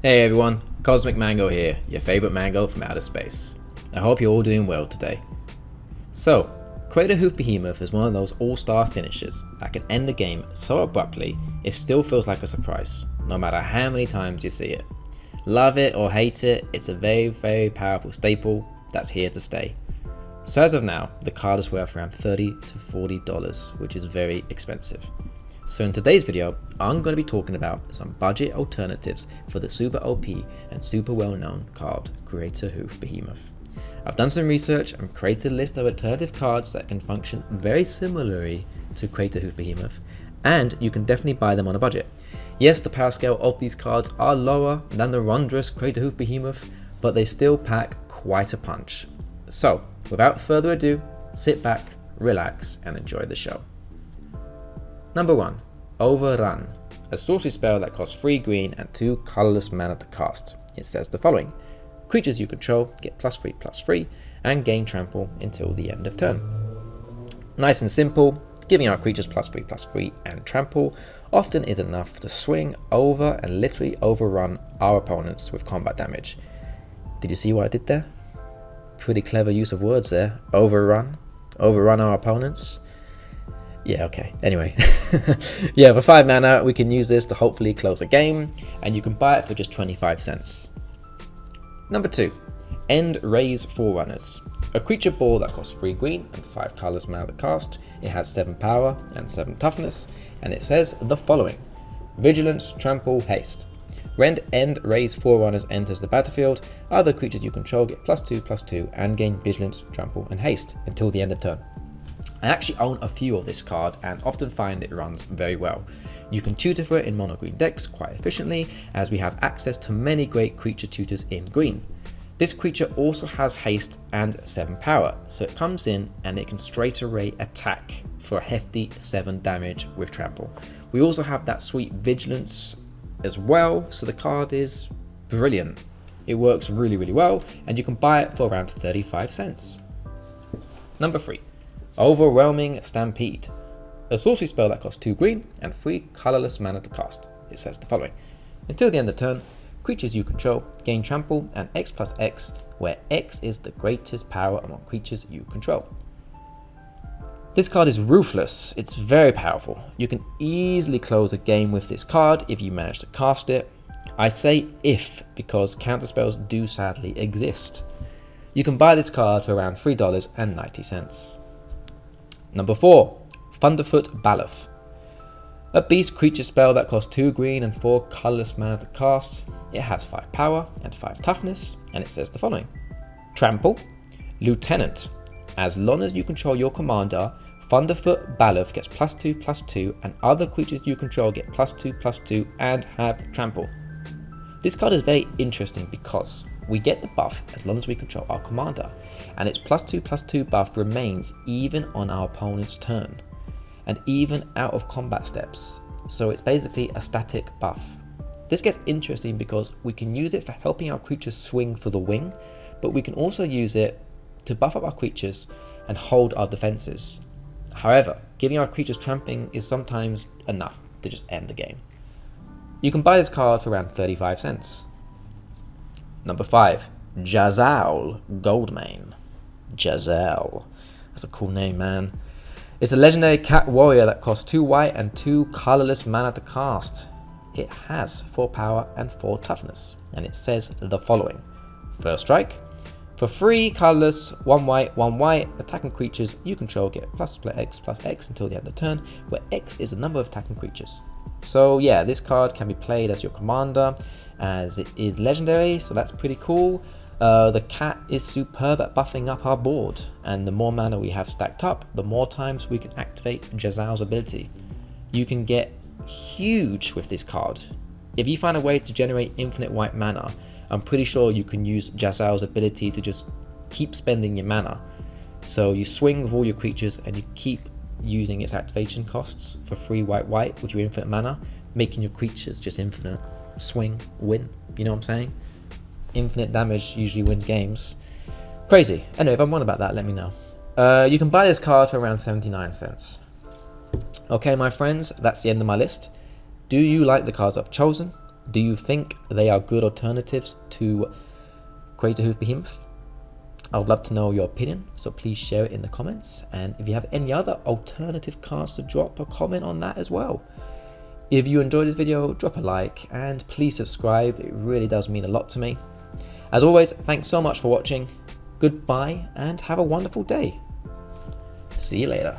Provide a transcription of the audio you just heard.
Hey everyone, Cosmic Mango here, your favorite mango from outer space. I hope you're all doing well today. So, Craterhoof Behemoth is one of those all-star finishes that can end the game so abruptly it still feels like a surprise, no matter how many times you see it. Love it or hate it, it's a very powerful staple that's here to stay. So as of now, the card is worth around $30 to $40, which is very expensive. So in today's video, I'm going to be talking about some budget alternatives for the super OP and super well-known card Craterhoof Behemoth. I've done some research and created a list of alternative cards that can function very similarly to Craterhoof Behemoth, and you can definitely buy them on a budget. Yes, the power scale of these cards are lower than the wondrous Craterhoof Behemoth, but they still pack quite a punch. So without further ado, sit back, relax, and enjoy the show. Number 1. Overrun. A sorcery spell that costs 3 green and 2 colorless mana to cast. It says the following. Creatures you control get +3/+3 and gain trample until the end of turn. Nice and simple, giving our creatures +3/+3 and trample often is enough to swing over and literally overrun our opponents with combat damage. Did you see what I did there? Pretty clever use of words there. Overrun our opponents. Yeah, okay, anyway. Yeah, for 5 mana, we can use this to hopefully close a game, and you can buy it for just 25 cents. Number 2, End-Raze Forerunners. A creature ball that costs 3 green and 5 colorless mana to cast. It has 7 power and 7 toughness, and it says the following. Vigilance, Trample, Haste. When End-Raze Forerunners enters the battlefield, other creatures you control get +2/+2 and gain Vigilance, Trample, and Haste until the end of turn. I actually own a few of this card and often find it runs very well. You can tutor for it in mono green decks quite efficiently, as we have access to many great creature tutors in green. This creature also has haste and 7 power, so it comes in and it can straight away attack for a hefty 7 damage with trample. We also have that sweet vigilance as well, so the card is brilliant. It works really well, and you can buy it for around 35 cents. Number 3. Overwhelming Stampede. A sorcery spell that costs 2 green and 3 colorless mana to cast. It says the following. Until the end of turn, creatures you control gain trample and X+X, where X is the greatest power among creatures you control. This card is ruthless. It's very powerful. You can easily close a game with this card if you manage to cast it. I say if, because counterspells do sadly exist. You can buy this card for around $3.90. Number 4. Thunderfoot Baloth. A beast creature spell that costs 2 green and 4 colorless mana to cast. It has 5 power and 5 toughness, and it says the following. Trample, Lieutenant. As long as you control your commander, Thunderfoot Baloth gets +2/+2, and other creatures you control get +2/+2 and have trample. This card is very interesting because we get the buff as long as we control our commander, and its +2/+2 buff remains even on our opponent's turn, and even out of combat steps, so it's basically a static buff. This gets interesting because we can use it for helping our creatures swing for the wing, but we can also use it to buff up our creatures and hold our defenses. However, giving our creatures trampling is sometimes enough to just end the game. You can buy this card for around 35 cents. Number 5. Jazal Goldmane. Jazal. That's a cool name, man. It's a legendary cat warrior that costs 2 white and 2 colorless mana to cast. It has 4 power and 4 toughness, and it says the following. First strike. For 3 colorless, 1 white, attacking creatures you control get +X/X until the end of the turn, where X is the number of attacking creatures. So yeah, this card can be played as your commander, as it is legendary, so that's pretty cool. The cat is superb at buffing up our board, and the more mana we have stacked up, the more times we can activate Jazal's ability. You can get huge with this card. If you find a way to generate infinite white mana, I'm pretty sure you can use Jazal's ability to just keep spending your mana. So you swing with all your creatures and you keep using its activation costs for 3 white with your infinite mana, making your creatures just infinite. Swing, win, you know what I'm saying? Infinite damage usually wins games. Crazy. Anyway, if I'm wrong about that, let me know. You can buy this card for around 79 cents. Okay, my friends, that's the end of my list. Do you like the cards I've chosen? Do you think they are good alternatives to Craterhoof Behemoth? I would love to know your opinion, so please share it in the comments. And if you have any other alternative cards to drop a comment on that as well. If you enjoyed this video, drop a like and please subscribe. It really does mean a lot to me. As always, thanks so much for watching. Goodbye and have a wonderful day. See you later.